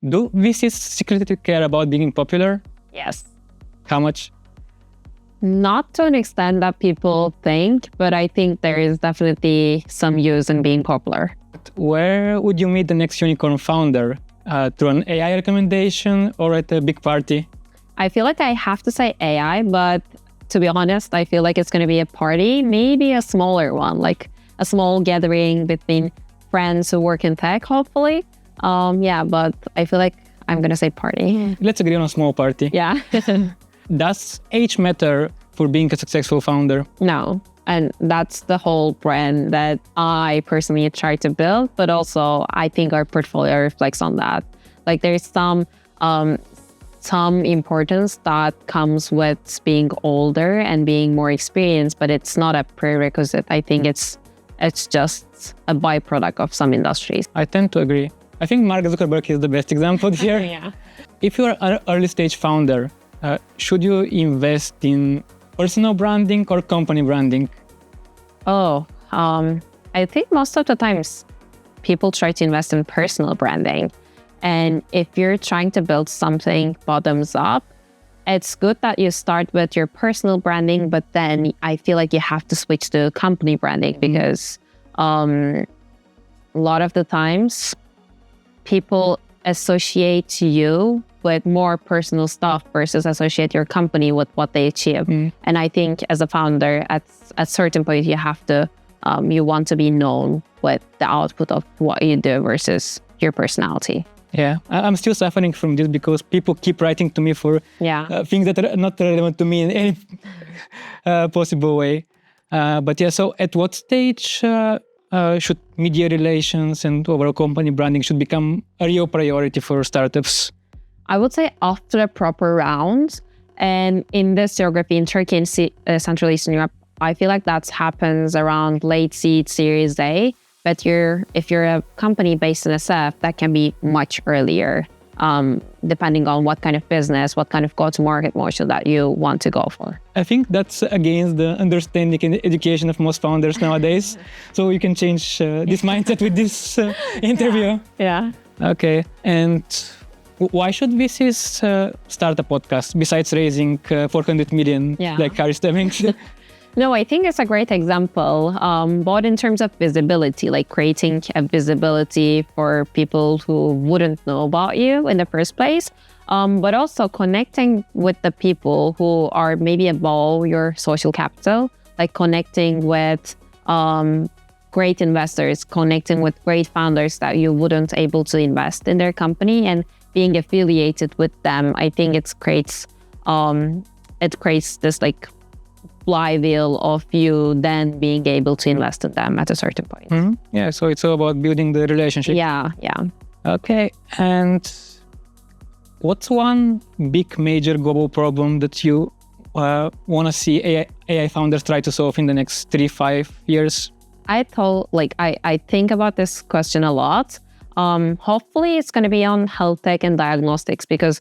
Do VCs secretly care about being popular? Yes. How much? Not to an extent that people think, but I think there is definitely some use in being popular. Where would you meet the next unicorn founder? Through an AI recommendation or at a big party? I feel like I have to say AI, but to be honest, I feel like it's going to be a party, maybe a smaller one, like a small gathering between friends who work in tech, hopefully. But I feel like I'm going to say party. Let's agree on a small party. Yeah. Does age matter for being a successful founder? No. And that's the whole brand that I personally try to build, but also I think our portfolio reflects on that. Like there's some importance that comes with being older and being more experienced, but it's not a prerequisite. I think it's just a byproduct of some industries. I tend to agree. I think Mark Zuckerberg is the best example here. Yeah. If you're an early stage founder, should you invest in personal branding or company branding? I think most of the times people try to invest in personal branding. And if you're trying to build something bottoms up, it's good that you start with your personal branding, but then I feel like you have to switch to company branding because a lot of the times people associate you with more personal stuff versus associate your company with what they achieve. And I think as a founder, at a certain point, you have to, you want to be known with the output of what you do versus your personality. Yeah, I'm still suffering from this because people keep writing to me for things that are not relevant to me in any possible way. So at what stage should media relations and overall company branding should become a real priority for startups? I would say after a proper round. And in this geography, in Turkey and Central Eastern Europe, I feel like that happens around late seed Series A. But if you're a company based in SF, that can be much earlier, depending on what kind of business, what kind of go-to-market motion that you want to go for. I think that's against the understanding and education of most founders nowadays. So you can change this mindset with this interview. Yeah. Okay. And why should VCs start a podcast besides raising 400 million like Harry Stemmings? No, I think it's a great example, both in terms of visibility, like creating a visibility for people who wouldn't know about you in the first place, but also connecting with the people who are maybe above your social capital, like connecting with great investors, connecting with great founders that you wouldn't able to invest in their company and being affiliated with them. I think it creates this like flywheel of you then being able to invest in them at a certain point. Mm-hmm. Yeah, so it's all about building the relationship. Yeah. Okay, and what's one big major global problem that you want to see AI founders try to solve in the next 3-5 years? I think about this question a lot. Hopefully it's going to be on health tech and diagnostics because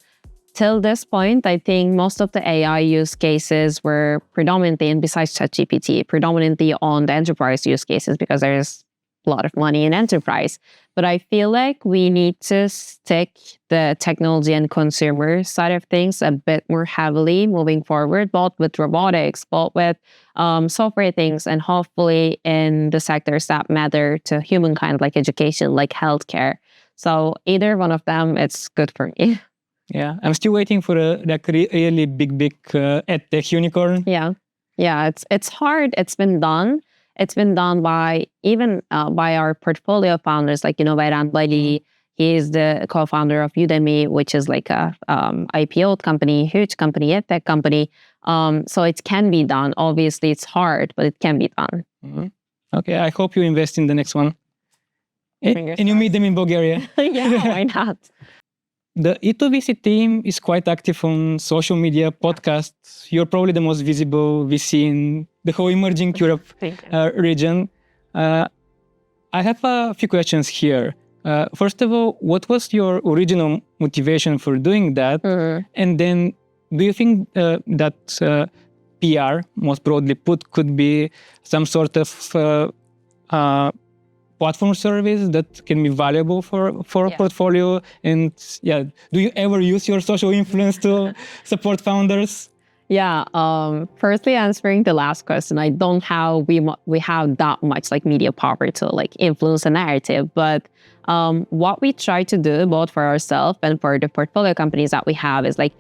till this point, I think most of the AI use cases were predominantly, and besides ChatGPT, predominantly on the enterprise use cases because there's a lot of money in enterprise. But I feel like we need to stick the technology and consumer side of things a bit more heavily moving forward, both with robotics, both with software things, and hopefully in the sectors that matter to humankind, like education, like healthcare. So either one of them, it's good for me. Yeah, I'm still waiting for a really big edtech unicorn. Yeah, it's hard. It's been done. It's been done by by our portfolio founders, like Bayram Bali. He is the co-founder of Udemy, which is like a IPO company, huge company, edtech company. So it can be done. Obviously, it's hard, but it can be done. Mm-hmm. Okay, I hope you invest in the next one. And you meet them in Bulgaria. Yeah, why not? The E2VC team is quite active on social media, podcasts. You're probably the most visible VC in the whole emerging Europe region. I have a few questions here. First of all, what was your original motivation for doing that? Mm-hmm. And then do you think that PR, most broadly put, could be some sort of platform service that can be valuable for a portfolio? And do you ever use your social influence to support founders? Yeah. Firstly, answering the last question, I don't have we have that much like media power to like influence a narrative. But what we try to do both for ourselves and for the portfolio companies that we have is like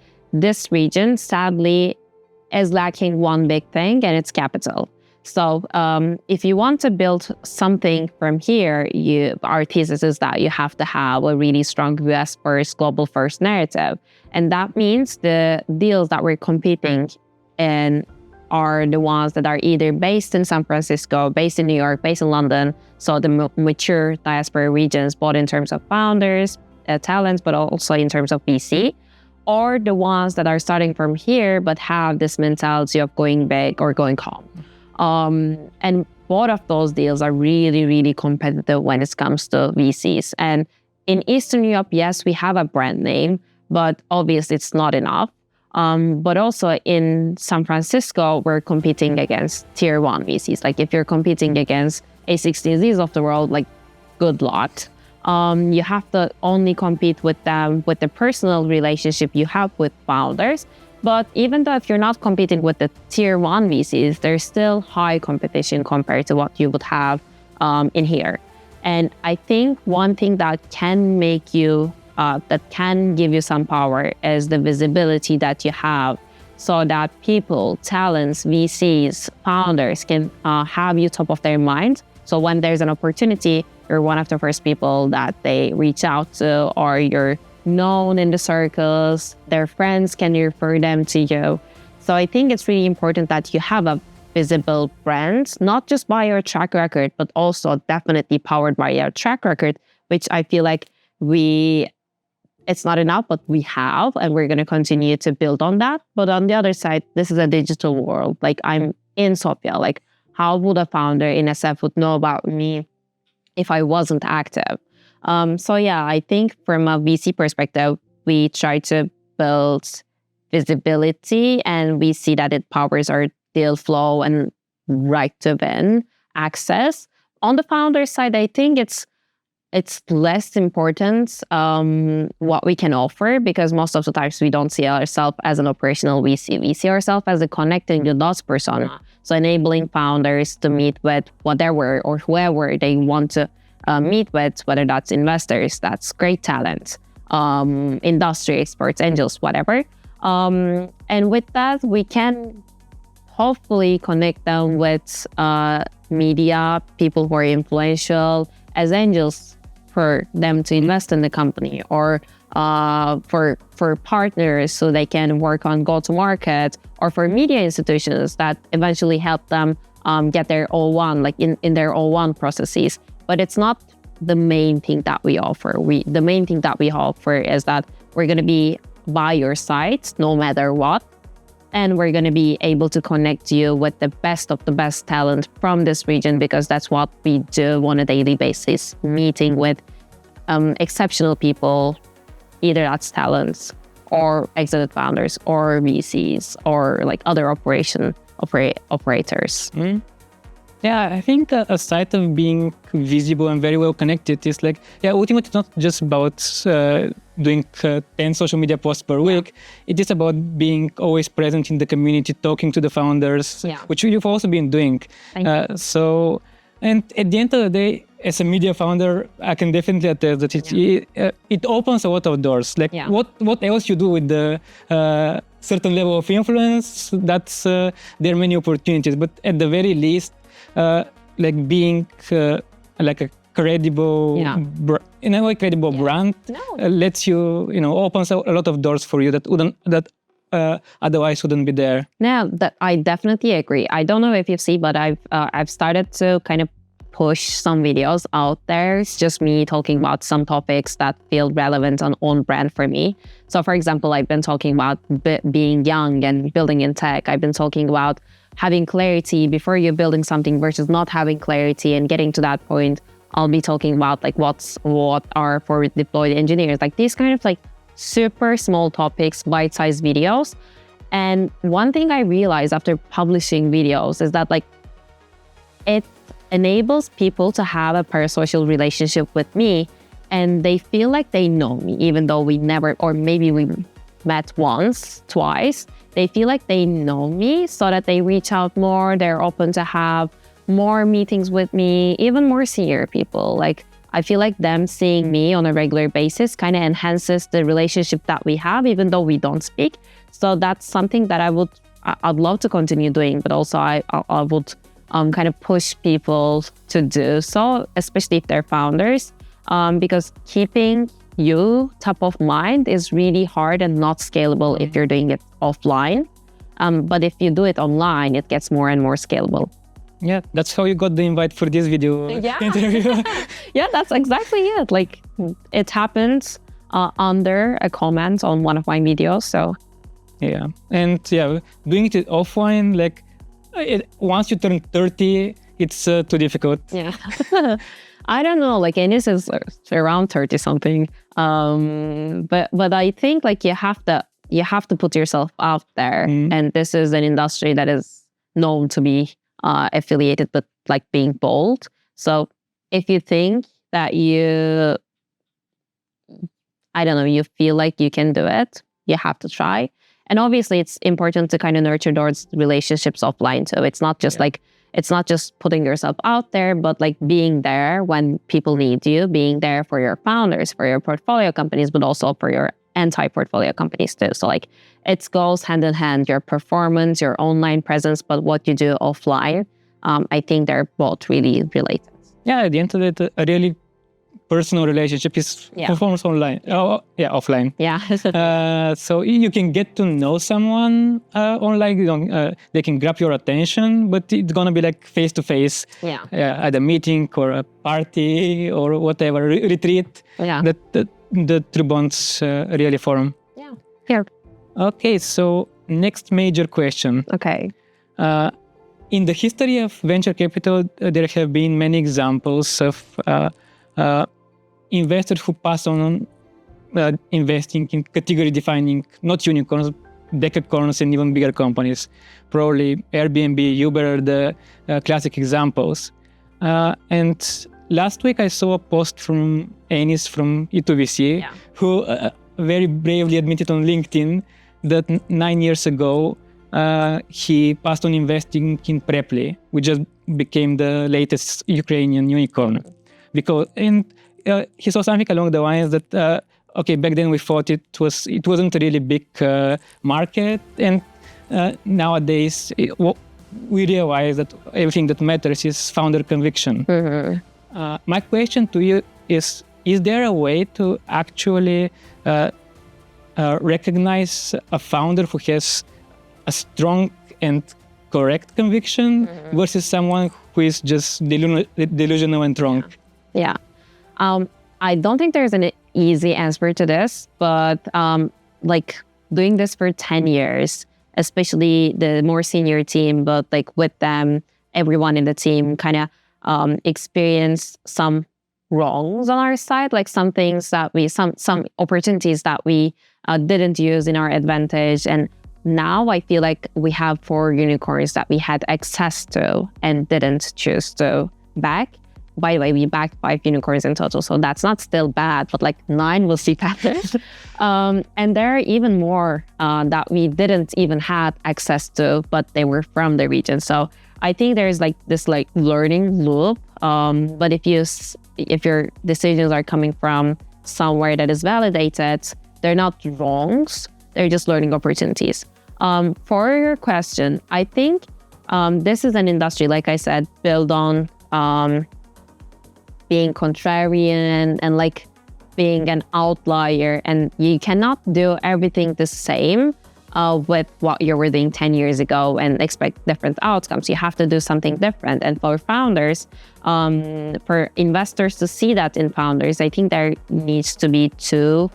this region sadly is lacking one big thing, and it's capital. So if you want to build something from here, our thesis is that you have to have a really strong US first, global first narrative. And that means the deals that we're competing in are the ones that are either based in San Francisco, based in New York, based in London. So the mature diaspora regions, both in terms of founders, talents, but also in terms of VC, or the ones that are starting from here, but have this mentality of going big or going home. And both of those deals are really, really competitive when it comes to VCs. And in Eastern Europe, yes, we have a brand name, but obviously it's not enough. But also in San Francisco, we're competing against tier one VCs. Like if you're competing against A16Zs of the world, like good luck. You have to only compete with them with the personal relationship you have with founders. But even though if you're not competing with the tier one VCs, there's still high competition compared to what you would have in here. And I think one thing that can make you, that can give you some power is the visibility that you have so that people, talents, VCs, founders can have you top of their mind. So when there's an opportunity, you're one of the first people that they reach out to, or you're known in the circles, their friends can refer them to you. So I think it's really important that you have a visible brand, not just by your track record, but also definitely powered by your track record, which I feel like it's not enough, but we have, and we're going to continue to build on that. But on the other side, this is a digital world. Like I'm in Sofia, like how would a founder in SF would know about me if I wasn't active? So yeah, I think from a VC perspective, we try to build visibility, and we see that it powers our deal flow and right to win access. On the founder side, I think it's less important what we can offer, because most of the times we don't see ourselves as an operational VC. We see ourselves as a connecting the dots persona. So enabling founders to meet with whatever or whoever they want to meet with, whether that's investors, that's great talent, industry experts, angels, whatever. And with that, we can hopefully connect them with media, people who are influential as angels for them to invest in the company, or for partners so they can work on go-to-market, or for media institutions that eventually help them get their O1, like in their O1 processes. But it's not the main thing that we offer. The main thing that we offer is that we're going to be by your side no matter what. And we're going to be able to connect you with the best of the best talent from this region, because that's what we do on a daily basis, meeting with exceptional people, either that's talents or exited founders or VCs or like other operators. Yeah, I think aside of being visible and very well connected, is like, ultimately it's not just about doing 10 social media posts per week. It is about being always present in the community, talking to the founders, which you've also been doing. So, and at the end of the day, as a media founder, I can definitely attest that it opens a lot of doors. Like what else you do with the certain level of influence, that's there are many opportunities. But at the very least, like being like a credible, credible brand lets you, opens a lot of doors for you that otherwise wouldn't be there. Yeah, that I definitely agree. I don't know if you see, but I've started to kind of push some videos out there. It's just me talking about some topics that feel relevant and on brand for me. So for example, I've been talking about being young and building in tech. I've been talking about having clarity before you're building something versus not having clarity and getting to that point. I'll be talking about like what are for deployed engineers, like these kind of like super small topics, bite-sized videos. And one thing I realized after publishing videos is that like enables people to have a parasocial relationship with me, and they feel like they know me, even though we never, or maybe we met once, twice. They feel like they know me, so that they reach out more. They're open to have more meetings with me, even more senior people. Like, I feel like them seeing me on a regular basis kind of enhances the relationship that we have, even though we don't speak. So that's something that I'd love to continue doing, but also I would kind of push people to do so, especially if they're founders, because keeping you top of mind is really hard and not scalable if you're doing it offline. But if you do it online, it gets more and more scalable. Yeah, that's how you got the invite for this video interview. Yeah, that's exactly it. Like, it happened under a comment on one of my videos. So yeah, and yeah, doing it offline, like once you turn 30, it's too difficult. Yeah. I don't know, like Enis is around 30 something. But I think like you have to put yourself out there. And this is an industry that is known to be affiliated with like being bold. So if you think that you feel like you can do it, you have to try. And obviously it's important to kind of nurture those relationships offline too. It's not just it's not just putting yourself out there, but like being there when people need you, being there for your founders, for your portfolio companies, but also for your anti-portfolio companies too. So like it goes hand in hand, your performance, your online presence, but what you do offline. I think they're both really related. Yeah, at the end of it, a really personal relationship is performance online. Offline. Yeah. So you can get to know someone online. They can grab your attention, but it's gonna be like face to face. Yeah. At a meeting or a party or whatever retreat. Yeah. The true bonds really form. Yeah. Here. Okay, so next major question. Okay. In the history of venture capital, there have been many examples of investors who pass on investing in category-defining, not unicorns, decacorns, and even bigger companies. Probably Airbnb, Uber are the classic examples. And last week I saw a post from Enis from E2VC, who very bravely admitted on LinkedIn that 9 years ago, he passed on investing in Preply, which just became the latest Ukrainian unicorn. Because he saw something along the lines that back then we thought it wasn't a really big market, and nowadays we realize that everything that matters is founder conviction. My question to you is there a way to actually recognize a founder who has a strong and correct conviction versus someone who is just delusional and wrong? Yeah. I don't think there's an easy answer to this, but like doing this for 10 years, especially the more senior team, but like with them, everyone in the team kind of experienced some wrongs on our side, like some things that some opportunities that we didn't use in our advantage. And now I feel like we have 4 unicorns that we had access to and didn't choose to back. By the way, we backed 5 unicorns in total, so that's not still bad, but like 9 will see better. And there are even more that we didn't even have access to, but they were from the region. So I think there's like this like learning loop. But if your decisions are coming from somewhere that is validated, they're not wrongs, they're just learning opportunities. For your question, I think this is an industry, like I said, built on being contrarian and like being an outlier, and you cannot do everything the same with what you were doing 10 years ago and expect different outcomes. You have to do something different. And for founders, for investors to see that in founders, I think there needs to be 2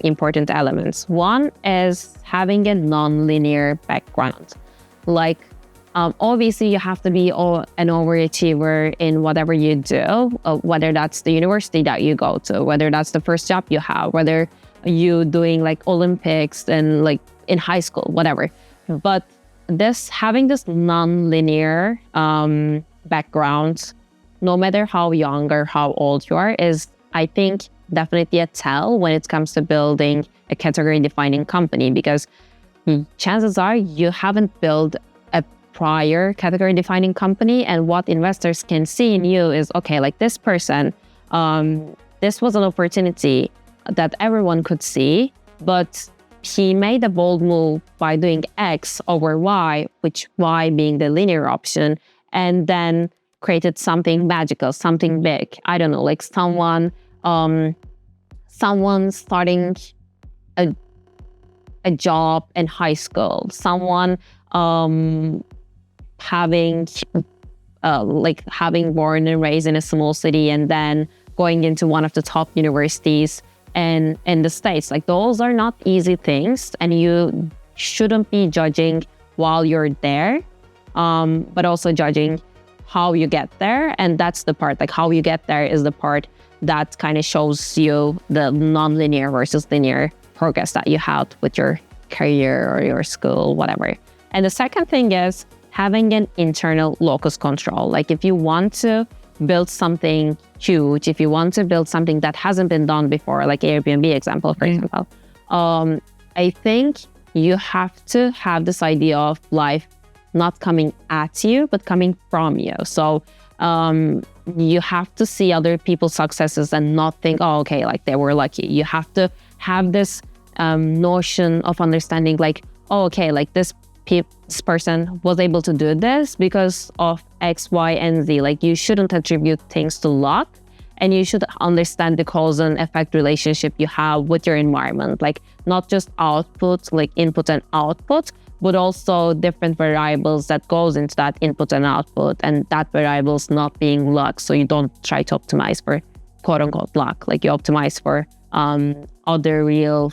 important elements. One is having a non-linear background. Like, obviously, you have to be an overachiever in whatever you do, whether that's the university that you go to, whether that's the first job you have, whether you doing like Olympics and like in high school, whatever. But having this non-linear background no matter how young or how old you are, is, I think, definitely a tell when it comes to building a category-defining company, because chances are you haven't built a prior category-defining company, and what investors can see in you is, okay, like this person, this was an opportunity that everyone could see, but he made a bold move by doing X over Y, which Y being the linear option, and then created something magical, something big. I don't know, like someone starting a job in high school, someone having born and raised in a small city and then going into one of the top universities and in the States. Like, those are not easy things, and you shouldn't be judging while you're there, but also judging how you get there. And that's the part, like how you get there is the part that kind of shows you the non-linear versus linear progress that you had with your career or your school, whatever. And the second thing is having an internal locus control. Like, if you want to build something huge, if you want to build something that hasn't been done before, like Airbnb example, for example, I think you have to have this idea of life not coming at you, but coming from you. So you have to see other people's successes and not think, oh, okay, like they were lucky. You have to have this notion of understanding, like, oh, okay, like this person was able to do this because of X, Y, and Z. Like, you shouldn't attribute things to luck, and you should understand the cause and effect relationship you have with your environment. Like, not just output, like input and output, but also different variables that goes into that input and output, and that variables not being luck. So you don't try to optimize for quote unquote luck, like you optimize for other real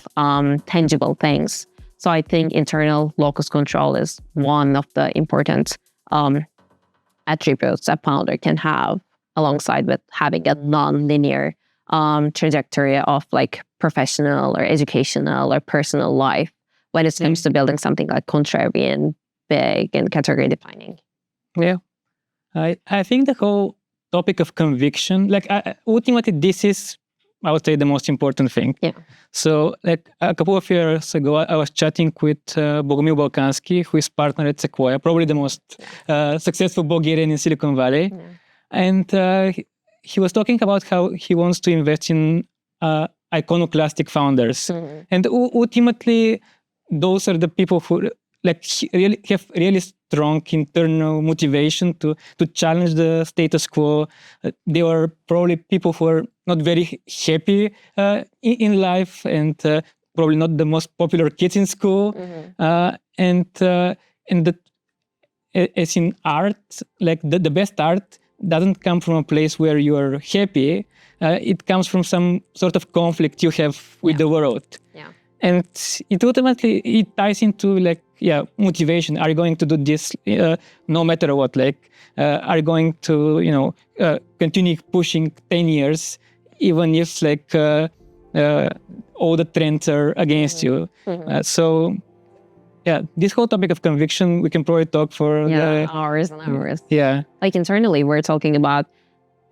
tangible things. So I think internal locus control is one of the important attributes a founder can have, alongside with having a non-linear trajectory of like professional or educational or personal life when it comes to building something like contrarian, big, and category defining. Yeah. I think the whole topic of conviction, like ultimately this is, I would say, the most important thing. Yeah. So like a couple of years ago, I was chatting with Bogomil Balkansky, who is partner at Sequoia, probably the most successful Bulgarian in Silicon Valley. Yeah. And he was talking about how he wants to invest in iconoclastic founders. Mm-hmm. And ultimately, those are the people who like really have really strong internal motivation to challenge the status quo. They were probably people who are not very happy in life, and probably not the most popular kids in school. Mm-hmm. And as in art, like the best art doesn't come from a place where you are happy. It comes from some sort of conflict you have with the world. Yeah. And it ultimately ties into like, motivation. Are you going to do this no matter what? Like, are you going to, continue pushing 10 years, even if like all the trends are against you? Mm-hmm. This whole topic of conviction, we can probably talk for hours and hours. Yeah. Like internally, we're talking about,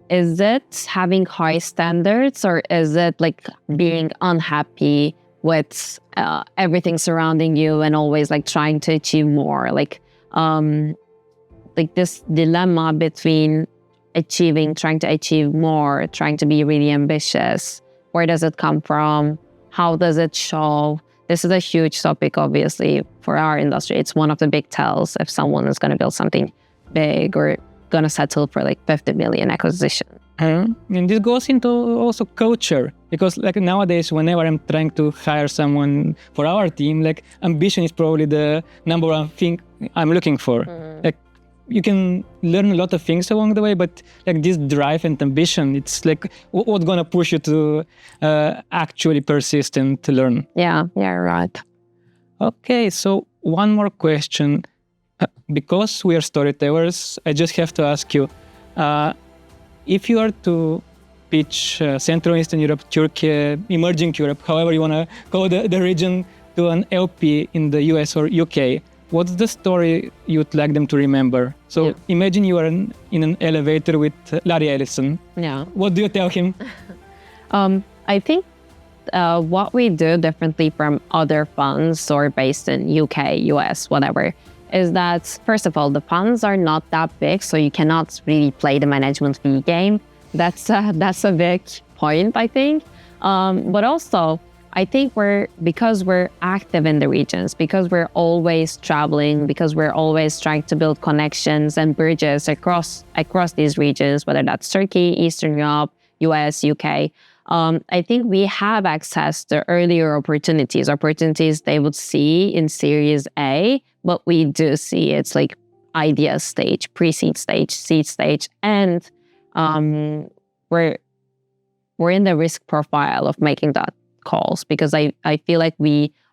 is it having high standards, or is it like being unhappy with everything surrounding you and always like trying to achieve more? Like this dilemma between trying to achieve more, trying to be really ambitious. Where does it come from? How does it show? This is a huge topic, obviously, for our industry. It's one of the big tells if someone is going to build something big or going to settle for like 50 million acquisition. And this goes into also culture, because like nowadays, whenever I'm trying to hire someone for our team, like ambition is probably the number one thing I'm looking for. Mm-hmm. Like you can learn a lot of things along the way, but like this drive and ambition, it's like what's gonna push you to actually persist and to learn. Yeah, right. Okay, so one more question. Because we are storytellers, I just have to ask you, if you are to pitch Central Eastern Europe, Turkey, emerging Europe, however you want to call the region, to an LP in the US or UK, what's the story you'd like them to remember? So imagine you are in an elevator with Larry Ellison. Yeah. What do you tell him? I think what we do differently from other funds or based in UK, US, whatever, is that, first of all, the funds are not that big, so you cannot really play the management fee game. That's a big point, I think. But also, I think because we're active in the regions, because we're always traveling, because we're always trying to build connections and bridges across these regions, whether that's Turkey, Eastern Europe, US, UK, I think we have access to earlier opportunities they would see in Series A, but we do see it's like idea stage, pre-seed stage, seed stage, and we're in the risk profile of making that calls, because I feel like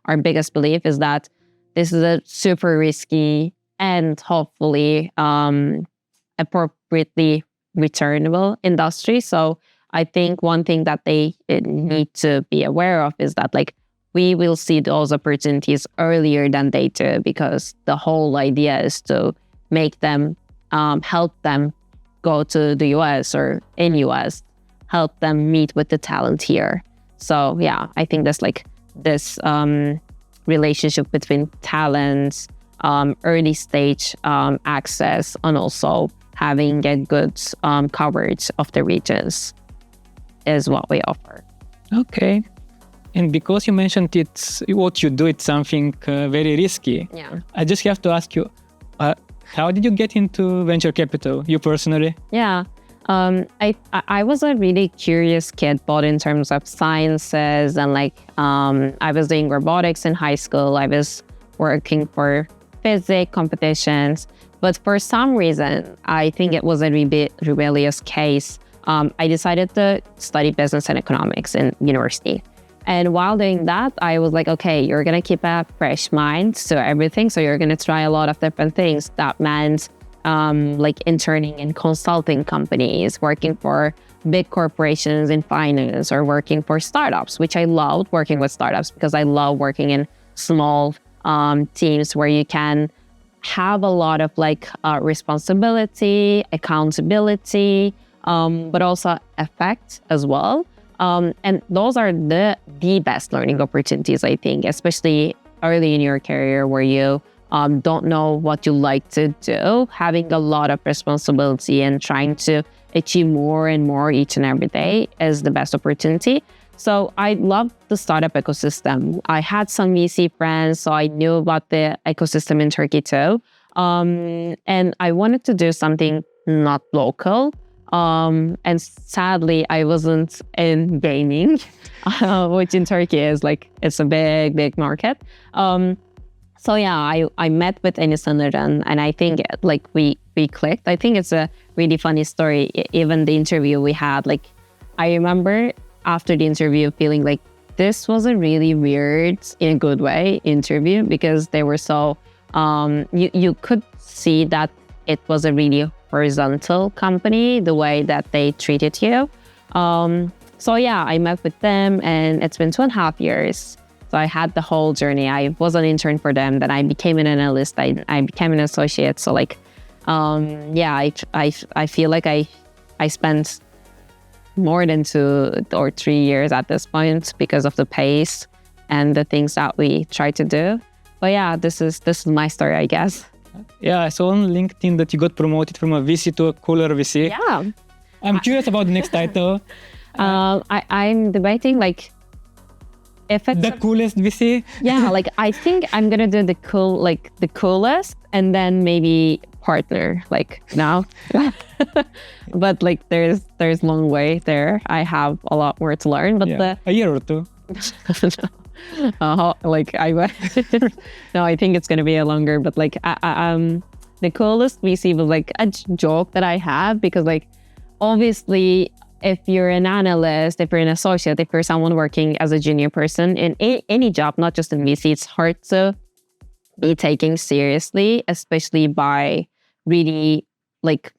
our biggest belief is that this is a super risky and hopefully appropriately returnable industry. So I think one thing that they need to be aware of is that like we will see those opportunities earlier than they do, because the whole idea is to make them help them go to the US or in US, help them meet with the talent here. So yeah, I think there's like this relationship between talents, early stage access, and also having a good coverage of the regions is what we offer. Okay. And because you mentioned what you do, it's something very risky. Yeah. I just have to ask you, how did you get into venture capital, you personally? Yeah. I was a really curious kid, both in terms of sciences and like I was doing robotics in high school. I was working for physics competitions, but for some reason, I think it was a rebellious case. I decided to study business and economics in university. And while doing that, I was like, okay, you're going to keep a fresh mind to everything. So you're going to try a lot of different things. That meant like interning in consulting companies, working for big corporations in finance, or working for startups, which I loved working with startups because I love working in small teams where you can have a lot of like responsibility, accountability, but also effect as well. And those are the best learning opportunities, I think, especially early in your career where you don't know what you like to do. Having a lot of responsibility and trying to achieve more and more each and every day is the best opportunity. So I love the startup ecosystem. I had some VC friends, so I knew about the ecosystem in Turkey too. And I wanted to do something not local. And sadly, I wasn't in gaming, which in Turkey is like, it's a big market. So yeah, I met with Enis and I think like we clicked. I think it's a really funny story. Even the interview we had, like, I remember after the interview feeling like this was a really weird, in a good way, interview, because they were so, you could see that it was a really horizontal company, the way that they treated you. So yeah, I met with them and it's been 2.5 years. So I had the whole journey. I was an intern for them, then I became an analyst, I became an associate. So like, yeah, I feel like I spent more than 2 or 3 years at this point because of the pace and the things that we try to do. But yeah, this is my story, I guess. Yeah, I saw on LinkedIn that you got promoted from a VC to a cooler VC. Yeah. I'm curious about the next title. I'm debating like if it's the coolest VC. Yeah, like I think I'm gonna do the coolest, and then maybe partner like now. But like there's long way there. I have a lot more to learn. But yeah, a year or two. Like no, I think it's gonna be a longer. But like the coolest VC was like a joke that I have, because like obviously, if you're an analyst, if you're an associate, if you're someone working as a junior person in any job, not just in VC, it's hard to be taken seriously, especially by really like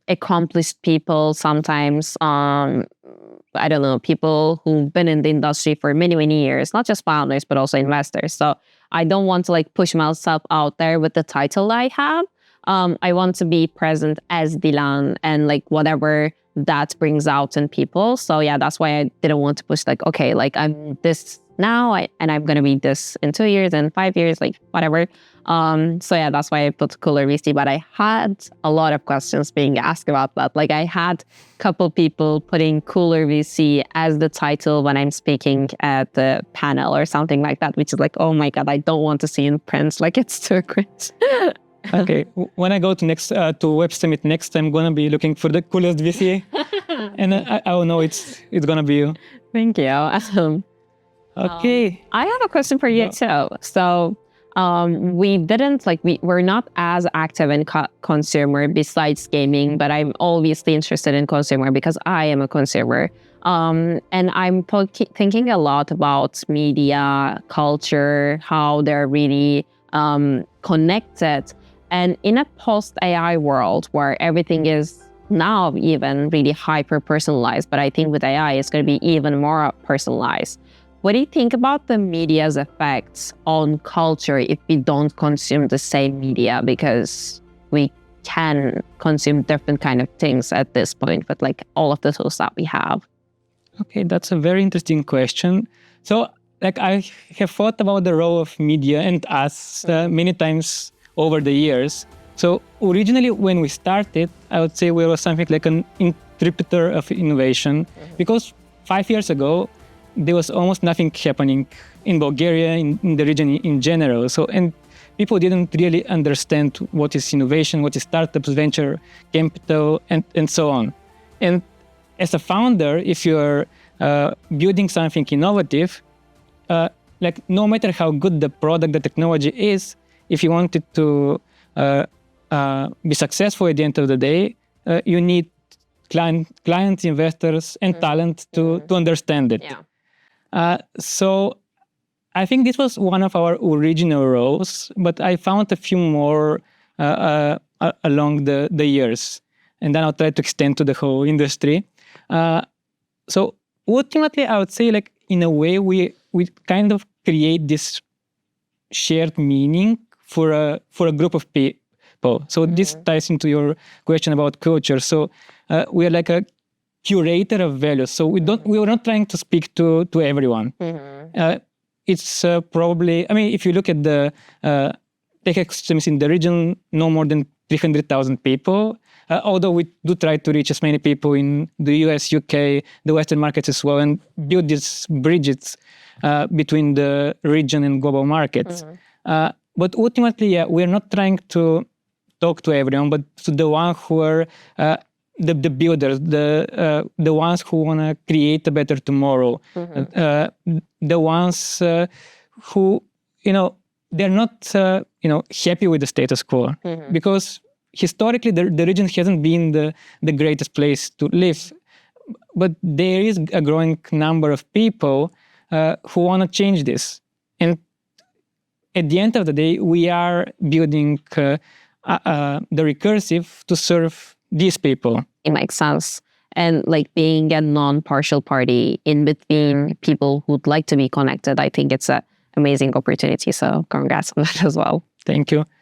accomplished people sometimes I don't know, people who've been in the industry for many, many years, not just founders, but also investors. So I don't want to like push myself out there with the title I have. I want to be present as Dilan and like whatever that brings out in people. So yeah, that's why I didn't want to push like, okay, like I'm this now and I'm going to be this in 2 years and 5 years, like whatever. So yeah, that's why I put Cooler VC, but I had a lot of questions being asked about that. Like I had a couple people putting Cooler VC as the title when I'm speaking at the panel or something like that, which is like, oh my God, I don't want to see in print. Like it's too cringe. Okay, when I go to Web Summit next, I'm gonna be looking for the coolest VC, and I will know it's gonna be you. Thank you. Okay. I have a question for you too. So we're not as active in consumer besides gaming, but I'm obviously interested in consumer because I am a consumer. And I'm thinking a lot about media, culture, how they're really connected. And in a post-AI world where everything is now even really hyper-personalized, but I think with AI, it's going to be even more personalized. What do you think about the media's effects on culture if we don't consume the same media? Because we can consume different kind of things at this point with like all of the tools that we have. Okay, that's a very interesting question. So like I have thought about the role of media and us many times over the years. So originally when we started, I would say we were something like an interpreter of innovation because 5 years ago, there was almost nothing happening in Bulgaria, in the region in general. So, and people didn't really understand what is innovation, what is startups, venture capital, and so on. And as a founder, if you're building something innovative, like no matter how good the product, the technology is, if you want it to be successful at the end of the day, you need clients, investors, and talent to understand it. Yeah. So I think this was one of our original roles, but I found a few more along the years. And then I'll try to extend to the whole industry. So ultimately, I would say like in a way, we kind of create this shared meaning for a group of people. So this ties into your question about culture. So we are like a curator of values. So we were not trying to speak to everyone. It's probably, I mean, if you look at the tech ecosystems in the region, no more than 300,000 people. Although we do try to reach as many people in the US, UK, the Western markets as well, and build these bridges between the region and global markets. But ultimately, yeah, we're not trying to talk to everyone, but to the ones who are the builders, the ones who want to create a better tomorrow, the ones who, they're not, happy with the status quo, because historically the region hasn't been the greatest place to live, but there is a growing number of people who want to change this. And at the end of the day, we are building the Recursive to serve these people. It makes sense. And like being a non-partial party in between people who'd like to be connected, I think it's an amazing opportunity. So congrats on that as well. Thank you.